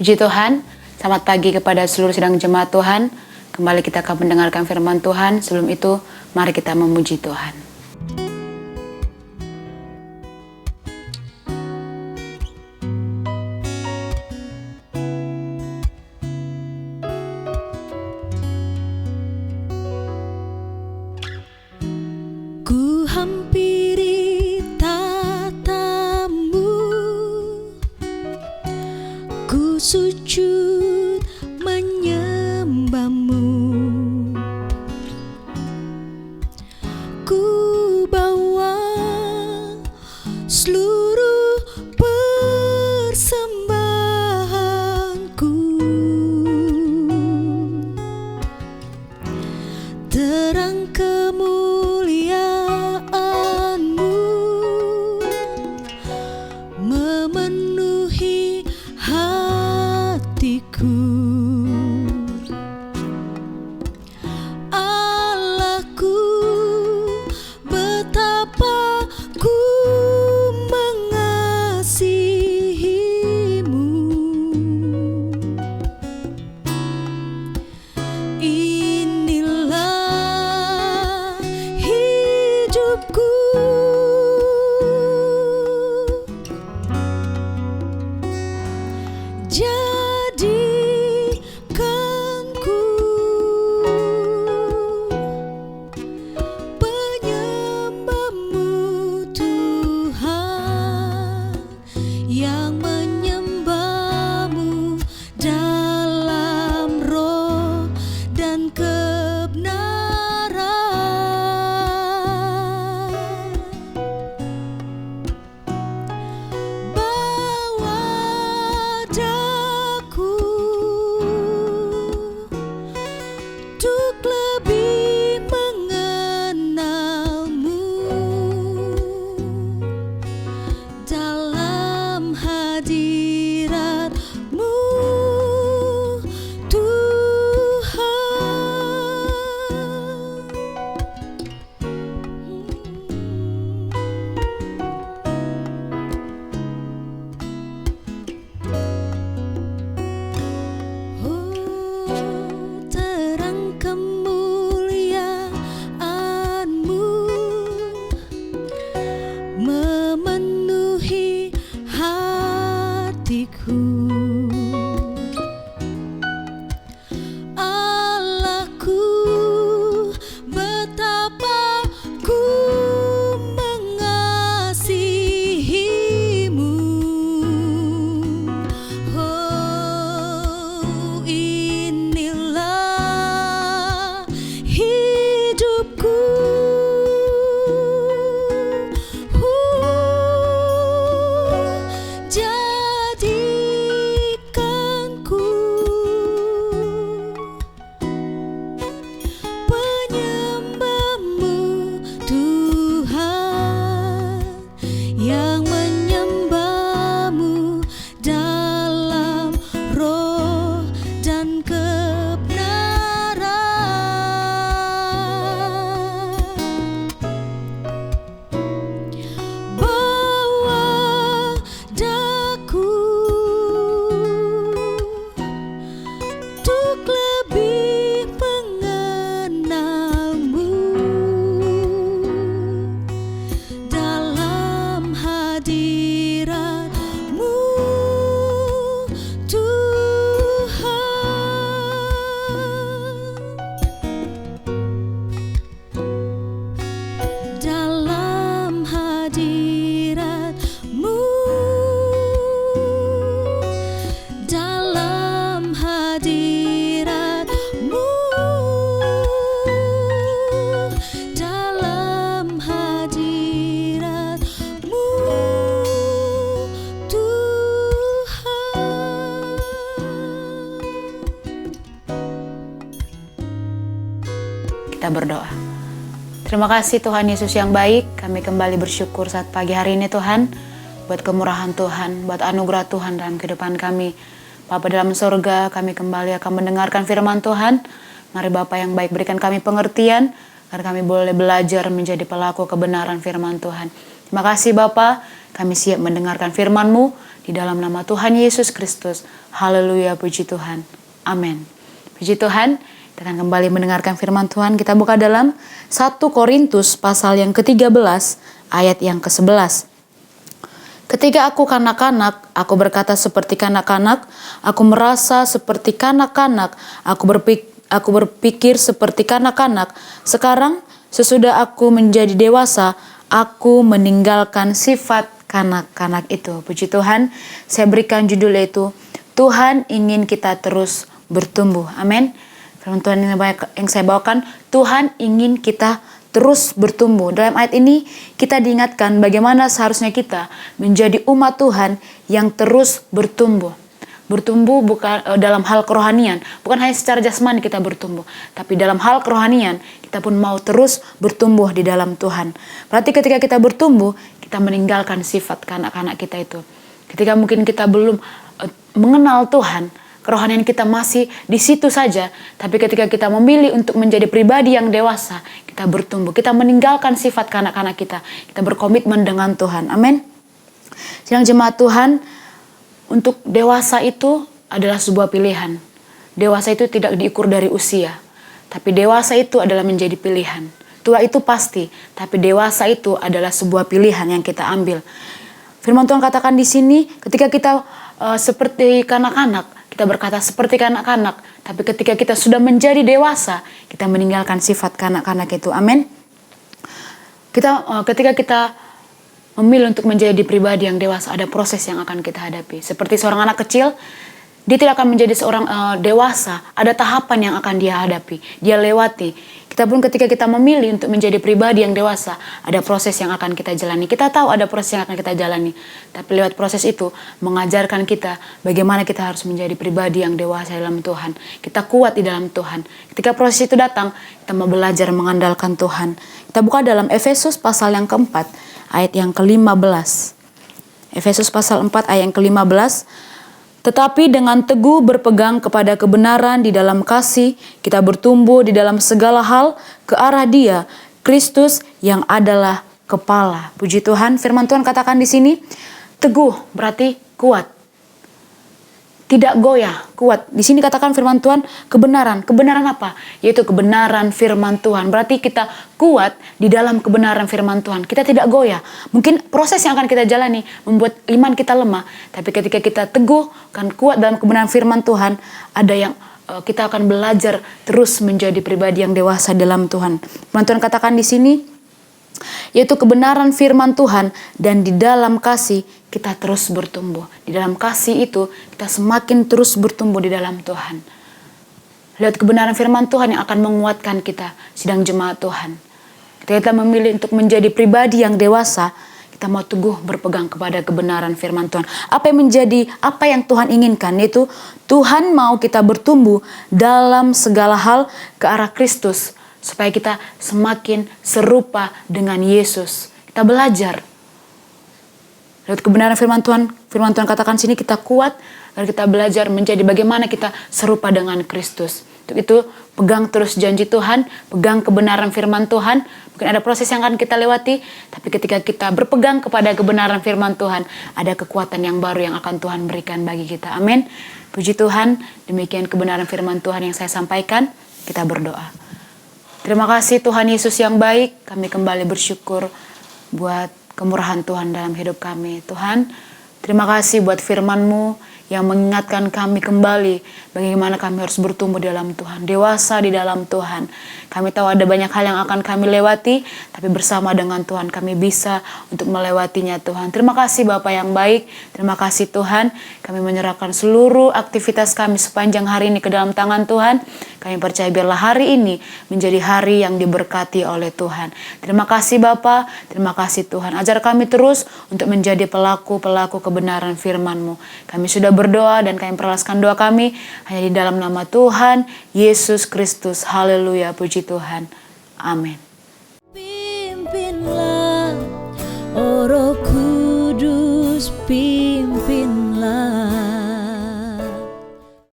Puji Tuhan, selamat pagi kepada seluruh sidang jemaat Tuhan. Kembali kita akan mendengarkan firman Tuhan. Sebelum itu, mari kita memuji Tuhan. Ku hampiri tatamu, ku sujud menyembahmu, ku bawa seluruh persembahanku, terang kemuliaanmu memenuhi hatiku. Allahku, betapa ku mengasihimu. Inilah hidupku, jadikan ku penyembahmu, Tuhan, yang menyembahmu dalam roh dan kebenaran. Bawa daku untuk lebih mengenalmu dalam hadiratmu, terang kemuliaanmu memenuhi hatiku. Allahku, betapa ku mengasihimu. Oh, inilah hidupku, jadikan ku penyembahmu, Tuhan, yang menyembahmu dalam roh dan kebenaran. Bawa daku untuk lebih mengenalmu dalam hadiratmu, Tuhan, dalam hadiratmu, dalam hadiratmu, dalam hadiratmu, Tuhan. Kita berdoa. Terima kasih Tuhan Yesus yang baik. Kami kembali bersyukur saat pagi hari ini Tuhan, buat kemurahan Tuhan, buat anugerah Tuhan dalam kehidupan kami. Bapa dalam surga, kami kembali akan mendengarkan firman Tuhan. Mari Bapa yang baik, berikan kami pengertian, agar kami boleh belajar menjadi pelaku kebenaran firman Tuhan. Terima kasih Bapa, kami siap mendengarkan firman-Mu. Di dalam nama Tuhan Yesus Kristus. Haleluya, puji Tuhan. Amin. Puji Tuhan, kita akan kembali mendengarkan firman Tuhan. Kita buka dalam 1 Korintus pasal yang ke-13 ayat yang ke-11. Ketika aku kanak-kanak, aku berkata seperti kanak-kanak, aku merasa seperti kanak-kanak, aku berpikir seperti kanak-kanak. Sekarang, sesudah aku menjadi dewasa, aku meninggalkan sifat kanak-kanak itu. Puji Tuhan, saya berikan judul itu, Tuhan ingin kita terus bertumbuh. Amin. Firman Tuhan yang saya bawakan, Tuhan ingin kita terus bertumbuh. Dalam ayat ini kita diingatkan bagaimana seharusnya kita menjadi umat Tuhan yang terus bertumbuh. Bertumbuh bukan dalam hal kerohanian, bukan hanya secara jasmani kita bertumbuh, tapi dalam hal kerohanian kita pun mau terus bertumbuh di dalam Tuhan. Berarti ketika kita bertumbuh, kita meninggalkan sifat kanak-kanak kita itu. Ketika mungkin kita belum mengenal Tuhan, kerohanian kita masih di situ saja, tapi ketika kita memilih untuk menjadi pribadi yang dewasa, kita bertumbuh, kita meninggalkan sifat kanak-kanak kita berkomitmen dengan Tuhan. Amin. Sidang jemaat Tuhan, untuk dewasa itu adalah sebuah pilihan. Dewasa itu tidak diukur dari usia, tapi dewasa itu adalah menjadi pilihan. Tua itu pasti, tapi dewasa itu adalah sebuah pilihan yang kita ambil. Firman Tuhan katakan di sini, ketika kita seperti kanak-kanak, kita berkata seperti kanak-kanak, tapi ketika kita sudah menjadi dewasa, kita meninggalkan sifat kanak-kanak itu. Amin. Ketika kita memilih untuk menjadi pribadi yang dewasa, ada proses yang akan kita hadapi. Seperti seorang anak kecil, dia tidak akan menjadi seorang dewasa. Ada tahapan yang akan dia hadapi, dia lewati. Kita pun ketika kita memilih untuk menjadi pribadi yang dewasa, ada proses yang akan kita jalani. Kita tahu ada proses yang akan kita jalani, tapi lewat proses itu mengajarkan kita bagaimana kita harus menjadi pribadi yang dewasa dalam Tuhan. Kita kuat di dalam Tuhan. Ketika proses itu datang, kita mau belajar mengandalkan Tuhan. Kita buka dalam Efesus pasal yang keempat, ayat yang ke-15. Efesus pasal 4 ayat yang ke-15. Tetapi dengan teguh berpegang kepada kebenaran di dalam kasih, kita bertumbuh di dalam segala hal ke arah Dia, Kristus yang adalah kepala. Puji Tuhan, firman Tuhan katakan di sini, teguh berarti kuat. Tidak goyah, kuat. Di sini katakan firman Tuhan kebenaran. Kebenaran apa? Yaitu kebenaran firman Tuhan. Berarti kita kuat di dalam kebenaran firman Tuhan. Kita tidak goyah. Mungkin proses yang akan kita jalani membuat iman kita lemah. Tapi ketika kita teguh, kan kuat dalam kebenaran firman Tuhan, ada yang kita akan belajar terus menjadi pribadi yang dewasa dalam Tuhan. Firman Tuhan katakan di sini, yaitu kebenaran firman Tuhan, dan di dalam kasih kita terus bertumbuh. Di dalam kasih itu kita semakin terus bertumbuh di dalam Tuhan. Lewat kebenaran firman Tuhan yang akan menguatkan kita, sidang jemaat Tuhan. Ketika kita memilih untuk menjadi pribadi yang dewasa, kita mau teguh berpegang kepada kebenaran firman Tuhan. Apa yang Tuhan inginkan, yaitu Tuhan mau kita bertumbuh dalam segala hal ke arah Kristus, supaya kita semakin serupa dengan Yesus. Kita belajar lewat kebenaran firman Tuhan katakan sini kita kuat, dan kita belajar menjadi bagaimana kita serupa dengan Kristus. Untuk itu pegang terus janji Tuhan, pegang kebenaran firman Tuhan. Mungkin ada proses yang akan kita lewati, tapi ketika kita berpegang kepada kebenaran firman Tuhan, ada kekuatan yang baru yang akan Tuhan berikan bagi kita. Amin. Puji Tuhan, demikian kebenaran firman Tuhan yang saya sampaikan. Kita berdoa. Terima kasih Tuhan Yesus yang baik, kami kembali bersyukur buat kemurahan Tuhan dalam hidup kami. Tuhan, terima kasih buat firman-Mu yang mengingatkan kami kembali bagaimana kami harus bertumbuh dalam Tuhan, dewasa di dalam Tuhan. Kami tahu ada banyak hal yang akan kami lewati, tapi bersama dengan Tuhan kami bisa untuk melewatinya Tuhan. Terima kasih Bapa yang baik, terima kasih Tuhan. Kami menyerahkan seluruh aktivitas kami sepanjang hari ini ke dalam tangan Tuhan. Kami percaya biarlah hari ini menjadi hari yang diberkati oleh Tuhan. Terima kasih Bapa, terima kasih Tuhan. Ajar kami terus untuk menjadi pelaku-pelaku kebenaran firman-Mu. Kami sudah berdoa dan kami perlaskan doa kami hanya di dalam nama Tuhan Yesus Kristus. Haleluya, puji Tuhan. Amin. Pimpinlah, oh Roh Kudus, pimpinlah.